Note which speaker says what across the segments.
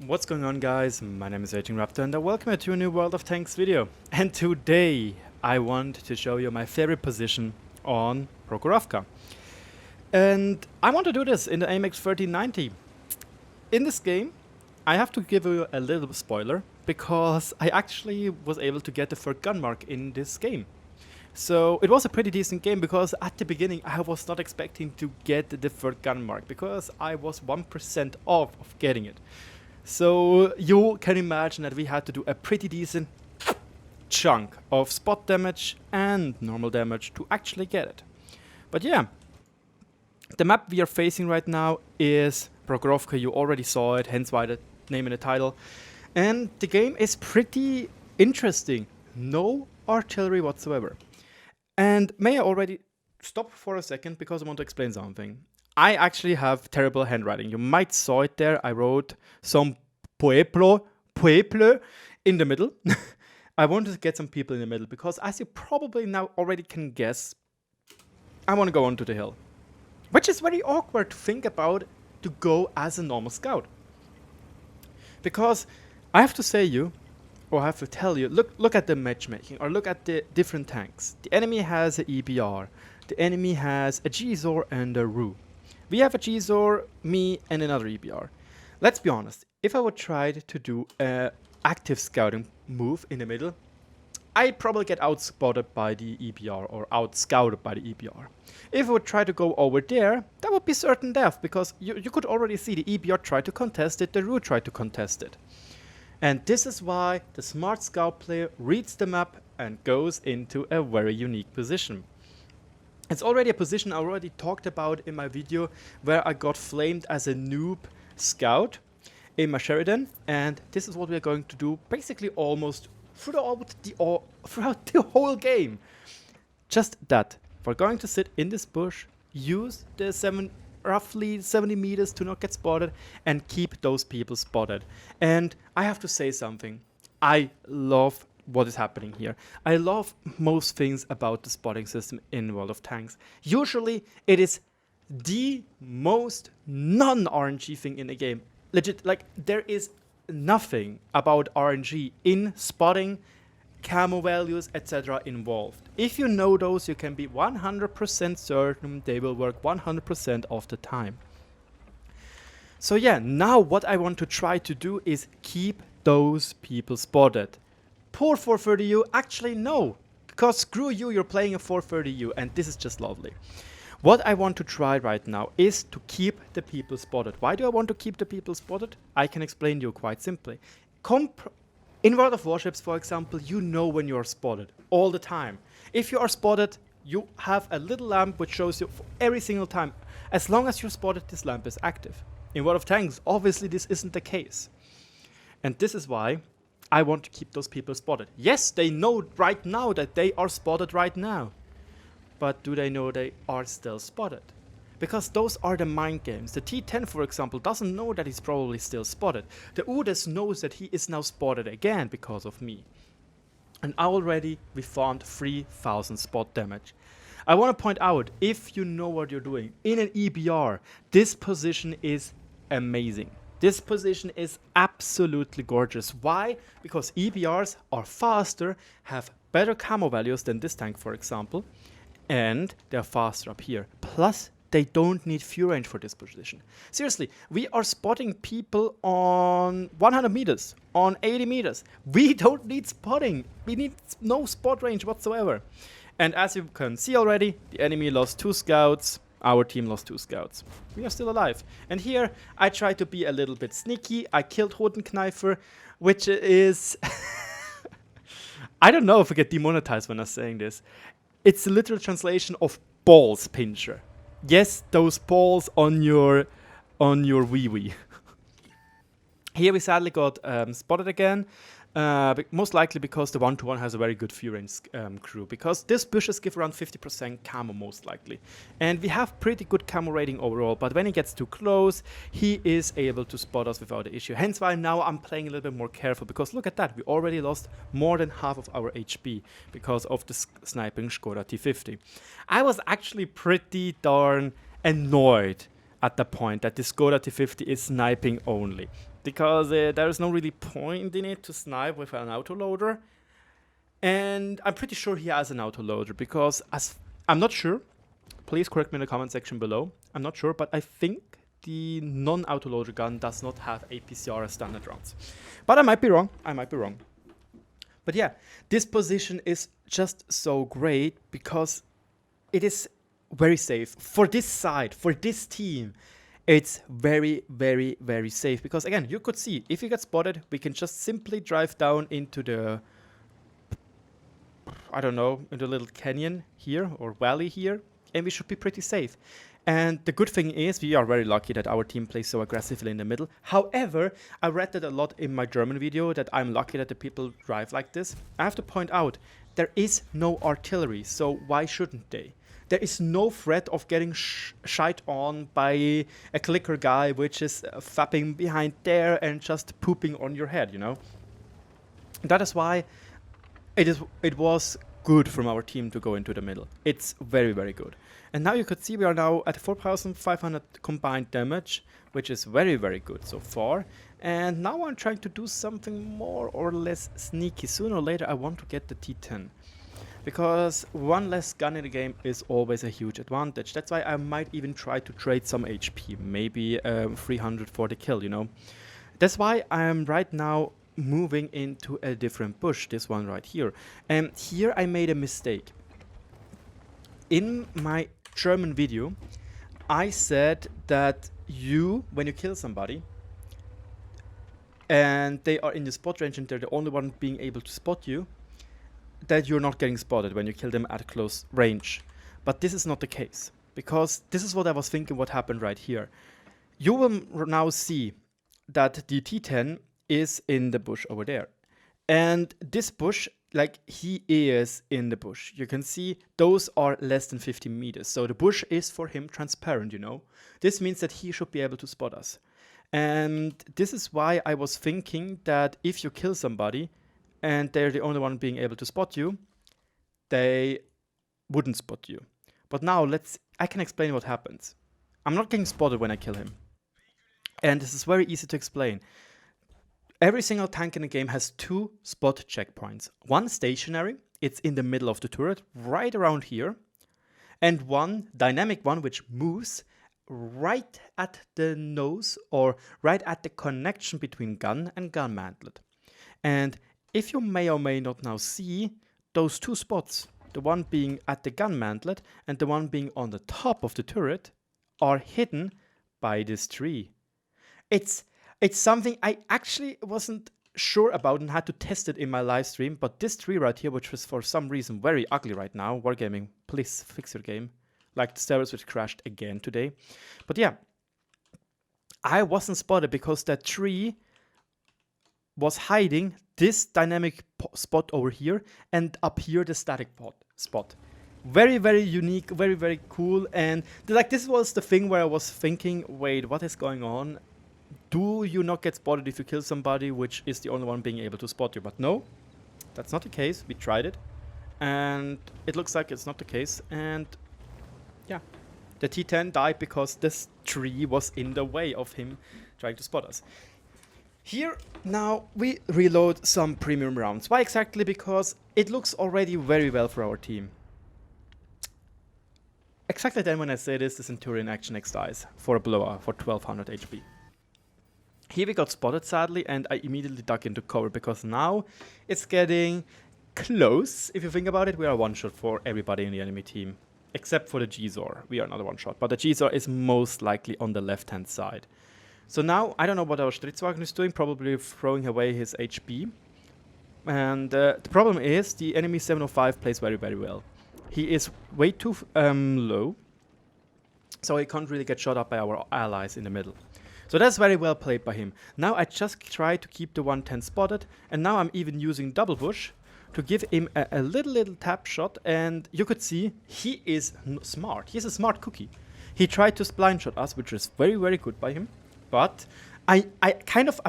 Speaker 1: What's going on, guys? My name is RagingRaptor and I welcome you to a new World of Tanks video. And today I want to show you my favorite position on Proko. And I want to do this in the AMX 1390. In this game, I have to give you a little spoiler because I actually was able to get the third gun mark in this game. So it was a pretty decent game because at the beginning I was not expecting to get the third gun mark because I was 1% off of getting it. So you can imagine that we had to do a pretty decent chunk of spot damage and normal damage to actually get it. But yeah, the map we are facing right now is Proko. You already saw it, hence why the name in the title. And the game is pretty interesting. No artillery whatsoever. And may I already stop for a second because I want to explain something. I actually have terrible handwriting. You might saw it there. I wrote some pueblo in the middle. I wanted to get some people in the middle because, as you probably now already can guess, I want to go onto the hill. Which is very awkward to think about to go as a normal scout. Because I have to say you, or I have to tell you, look at the matchmaking, or look at the different tanks. The enemy has a EBR. The enemy has a Gzor and a Roo. We have a Gzor, me, and another EBR. Let's be honest, if I would try to do an active scouting move in the middle, I'd probably get outspotted by the EBR or outscouted by the EBR. If I would try to go over there, that would be certain death because you could already see the EBR tried to contest it, the Roo tried to contest it. And this is why the smart scout player reads the map and goes into a very unique position. It's already a position I already talked about in my video where I got flamed as a noob scout in my Sheridan, and this is what we're going to do basically almost throughout the whole game. Just that. We're going to sit in this bush, use the roughly 70 meters to not get spotted, and keep those people spotted. And I have to say something. I love what is happening here. I love most things about the spotting system in World of Tanks. Usually it is the most non-RNG thing in the game. Legit, like there is nothing about RNG in spotting, camo values, etc. involved. If you know those, you can be 100% certain they will work 100% of the time. So yeah, now what I want to try to do is keep those people spotted. Poor 430U, actually no, because screw you, you're playing a 430U and this is just lovely. What I want to try right now is to keep the people spotted. Why do I want to keep the people spotted? I can explain to you quite simply. In World of Warships, for example, you know when you are spotted all the time. If you are spotted, you have a little lamp which shows you for every single time. As long as you're spotted, this lamp is active. In World of Tanks, obviously this isn't the case. And this is why I want to keep those people spotted. Yes, they know right now that they are spotted right now. But do they know they are still spotted? Because those are the mind games. The T10, for example, doesn't know that he's probably still spotted. The UDES knows that he is now spotted again because of me. And we farmed 3000 spot damage. I want to point out, if you know what you're doing, in an EBR, this position is amazing. This position is absolutely gorgeous. Why? Because EBRs are faster, have better camo values than this tank, for example, and they're faster up here. Plus, they don't need view range for this position. Seriously, we are spotting people on 100 meters, on 80 meters. We don't need spotting. We need no spot range whatsoever. And as you can see already, the enemy lost 2 scouts. Our team lost 2 scouts. We are still alive. And here, I try to be a little bit sneaky. I killed Hodenkneifer, which is... I don't know if I get demonetized when I'm saying this. It's the literal translation of balls pincher. Yes, those balls on your wee-wee. Here we sadly got spotted again. Most likely because the 1-to-1 has a very good view range crew. Because this bushes give around 50% camo most likely. And we have pretty good camo rating overall. But when he gets too close, he is able to spot us without an issue. Hence why now I'm playing a little bit more careful. Because look at that, we already lost more than half of our HP. Because of the sniping Skoda T50. I was actually pretty darn annoyed at the point that the Skoda T50 is sniping only. because there is no really point in it to snipe with an autoloader. And I'm pretty sure he has an autoloader because I'm not sure. Please correct me in the comment section below. I'm not sure, but I think the non-autoloader gun does not have APCR as standard rounds. But I might be wrong. But yeah, this position is just so great because it is very safe. For this side, for this team, it's very, very, very safe. Because again, you could see, if you get spotted, we can just simply drive down into the, I don't know, in the little canyon here or valley here, and we should be pretty safe. And the good thing is we are very lucky that our team plays so aggressively in the middle. However, I read that a lot in my German video, that I'm lucky that the people drive like this. I have to point out, there is no artillery, so why shouldn't they? There is no threat of getting shite on by a clicker guy which is fapping behind there and just pooping on your head, you know? That is why it was good from our team to go into the middle. It's very, very good. And now you could see we are now at 4,500 combined damage, which is very, very good so far. And now I'm trying to do something more or less sneaky. Sooner or later I want to get the T10. Because one less gun in the game is always a huge advantage. That's why I might even try to trade some HP. Maybe 300 for the kill, you know. That's why I'm right now moving into a different bush, this one right here. And here I made a mistake. In my German video, I said that when you kill somebody and they are in the spot range and they're the only one being able to spot you, that you're not getting spotted when you kill them at close range. But this is not the case, because this is what I was thinking what happened right here. You will now see that the T10 is in the bush over there. And this bush, like, he is in the bush. You can see those are less than 50 meters. So the bush is for him transparent, you know. This means that he should be able to spot us. And this is why I was thinking that if you kill somebody and they're the only one being able to spot you, they wouldn't spot you. But now I can explain what happens. I'm not getting spotted when I kill him. And this is very easy to explain. Every single tank in the game has 2 spot checkpoints. One stationary, it's in the middle of the turret, right around here. And one dynamic one, which moves right at the nose or right at the connection between gun and gun mantlet. And if you may or may not now see, those 2 spots, the one being at the gun mantlet and the one being on the top of the turret, are hidden by this tree. It's something I actually wasn't sure about and had to test it in my live stream, but this tree right here, which was for some reason very ugly right now, Wargaming, please fix your game. Like the server switch crashed again today. But yeah, I wasn't spotted because that tree was hiding this dynamic spot over here and up here the static spot. Very, very unique, very, very cool. And like this was the thing where I was thinking, wait, what is going on? Do you not get spotted if you kill somebody which is the only one being able to spot you? But no, that's not the case. We tried it and it looks like it's not the case. And yeah, the T10 died because this tree was in the way of him trying to spot us. Here now we reload some premium rounds. Why exactly? Because it looks already very well for our team. Exactly then when I say this, the Centurion Action X dies for a blower for 1200 HP. Here we got spotted sadly and I immediately dug into cover because now it's getting close. If you think about it, we are one shot for everybody in the enemy team. Except for the G-Zor. We are not a one shot. But the G-Zor is most likely on the left hand side. So now I don't know what our Stritzwagen is doing. Probably throwing away his HP. And the problem is the enemy 705 plays very, very well. He is way too low. So he can't really get shot up by our allies in the middle. So that's very well played by him. Now I just try to keep the 110 spotted. And now I'm even using double bush to give him a little tap shot. And you could see he is smart. He's a smart cookie. He tried to blind shot us, which is very, very good by him. But I kind of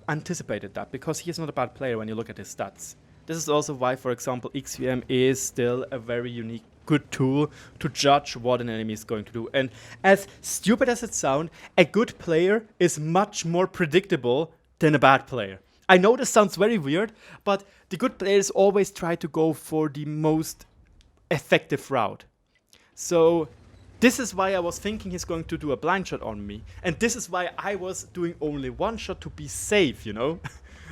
Speaker 1: anticipated that because he is not a bad player when you look at his stats. This is also why, for example, XVM is still a very unique, good tool to judge what an enemy is going to do. And as stupid as it sounds, a good player is much more predictable than a bad player. I know this sounds very weird, but the good players always try to go for the most effective route. So this is why I was thinking he's going to do a blind shot on me. And this is why I was doing only one shot to be safe, you know?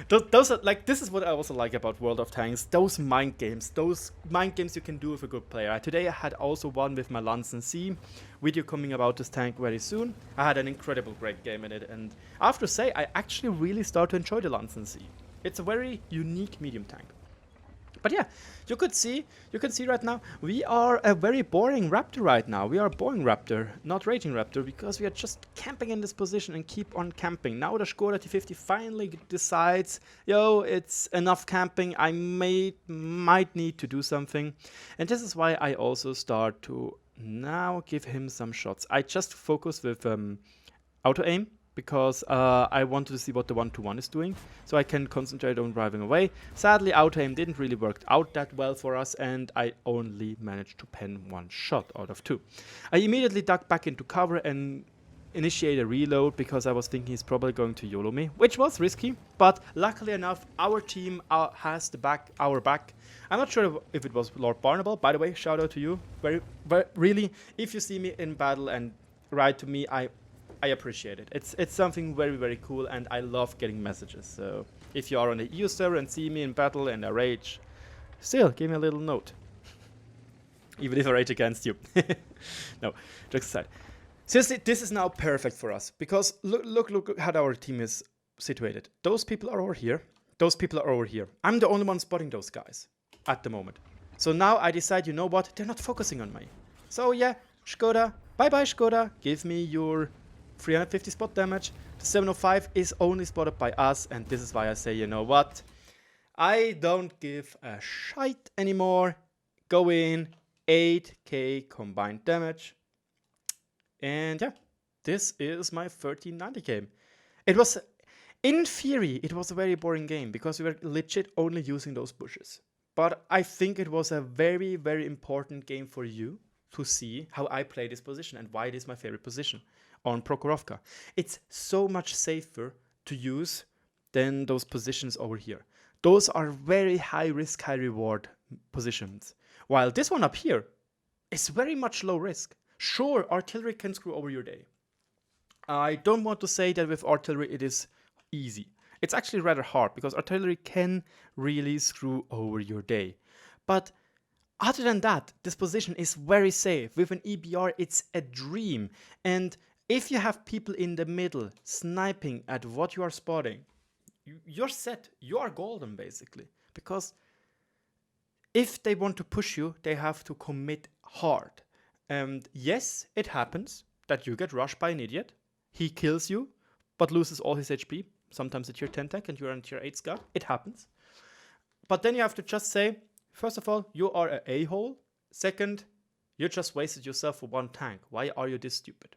Speaker 1: Those are like, this is what I also like about World of Tanks. Those mind games you can do with a good player. Today I had also one with my Lansen C. Video coming about this tank very soon. I had an incredible great game in it, and I have to say I actually really start to enjoy the Lansen C. It's a very unique medium tank. But yeah, you can see right now, we are a very boring Raptor right now. We are a boring Raptor, not RagingRaptor, because we are just camping in this position and keep on camping. Now the Skoda T50 finally decides, yo, it's enough camping, I might need to do something. And this is why I also start to now give him some shots. I just focus with auto aim, because I wanted to see what the 1-to-1 is doing, so I can concentrate on driving away. Sadly, auto aim didn't really work out that well for us, and I only managed to pen 1 shot out of 2. I immediately ducked back into cover and initiated a reload, because I was thinking he's probably going to YOLO me, which was risky, but luckily enough, our team has our back. I'm not sure if it was Lord Barnable. By the way, shout out to you. Very, really, if you see me in battle and write to me, I appreciate it. It's something very, very cool, and I love getting messages. So if you are on the EU server and see me in battle and I rage, still give me a little note. Even if I rage against you. No, jokes aside. Seriously, this is now perfect for us, because look how our team is situated. Those people are over here. Those people are over here. I'm the only one spotting those guys at the moment. So now I decide, you know what? They're not focusing on me. So yeah, Skoda, bye-bye Skoda. Give me your 350 spot damage. The 705 is only spotted by us, and this is why I say, you know what? I don't give a shite anymore. Go in, 8k combined damage. And yeah, this is my 1390 game. It was, in theory, it was a very boring game, because we were legit only using those bushes. But I think it was a very, very important game for you to see how I play this position and why it is my favorite position on Proko. It's so much safer to use than those positions over here. Those are very high risk, high reward positions. While this one up here is very much low risk. Sure, artillery can screw over your day. I don't want to say that with artillery it is easy. It's actually rather hard, because artillery can really screw over your day. But other than that, this position is very safe. With an EBR, it's a dream. And if you have people in the middle sniping at what you are spotting, you're set. You are golden, basically. Because if they want to push you, they have to commit hard. And yes, it happens that you get rushed by an idiot. He kills you, but loses all his HP. Sometimes a tier 10 tank and you're on tier 8 scar. It happens. But then you have to just say, first of all, you are an a-hole. Second, you just wasted yourself for 1 tank. Why are you this stupid?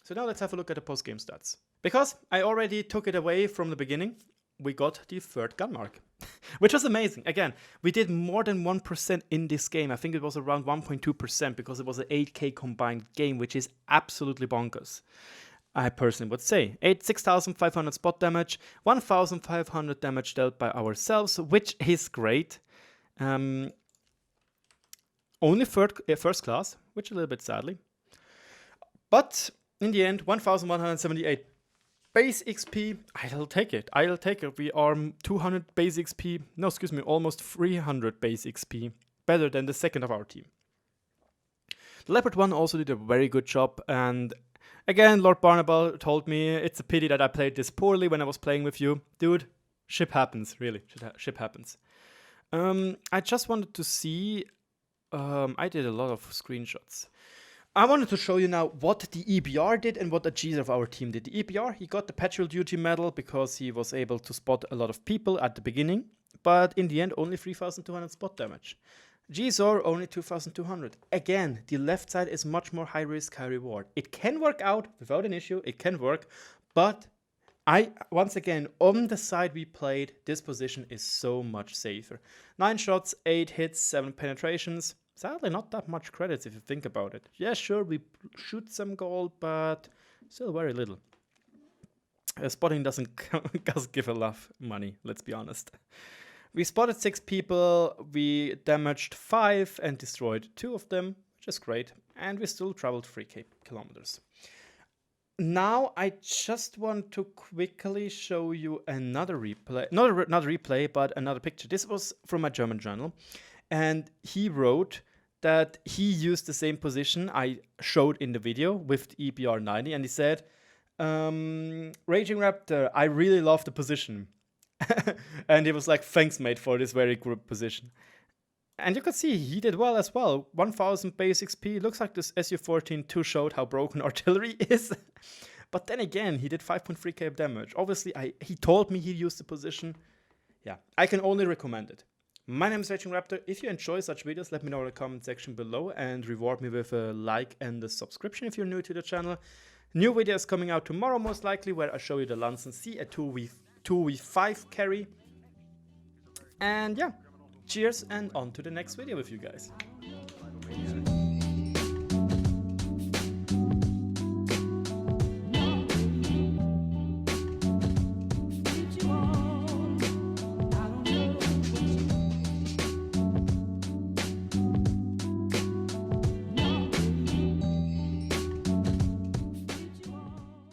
Speaker 1: So now let's have a look at the post-game stats. Because I already took it away from the beginning, we got the 3rd gun mark, which was amazing. Again, we did more than 1% in this game. I think it was around 1.2%, because it was an 8k combined game, which is absolutely bonkers. I personally would say 6,500 spot damage, 1,500 damage dealt by ourselves, which is great. Only first class, which a little bit sadly. But in the end, 1,178 base XP. I'll take it. We are 200 base XP. No, excuse me, almost 300 base XP. Better than the second of our team. The Leopard 1 also did a very good job. And again, Lord Barnable told me it's a pity that I played this poorly when I was playing with you. Dude, ship happens, really. Ship happens. I just wanted to see. I did a lot of screenshots. I wanted to show you now what the EBR did and what the G's of our team did. The EBR, he got the Patrol Duty medal because he was able to spot a lot of people at the beginning, but in the end only 3,200 spot damage. Gzor only 2,200. Again, the left side is much more high risk, high reward. It can work out without an issue, it can work, but Once again, on the side we played, this position is so much safer. 9 shots, 8 hits, 7 penetrations. Sadly, not that much credits if you think about it. Yeah, sure, we shoot some gold, but still very little. Spotting doesn't give a lot of money, let's be honest. We spotted 6 people, we damaged 5 and destroyed 2 of them, which is great. And we still traveled 3 kilometers. Now I just want to quickly show you another replay, not replay, but another picture. This was from a German journal, and he wrote that he used the same position I showed in the video with the EBR 90, and he said, RagingRaptor, I really love the position. And he was like, thanks mate for this very good position. And you can see he did well as well. 1000 base XP. Looks like this SU-14-2 showed how broken artillery is. But then again, he did 5.3k damage. Obviously, he told me he used the position. Yeah, I can only recommend it. My name is RagingRaptor. If you enjoy such videos, let me know in the comment section below and reward me with a like and a subscription if you're new to the channel. New videos coming out tomorrow most likely, where I show you the Lanzen C, a 2v5 carry. And yeah. Cheers, and on to the next video with you guys.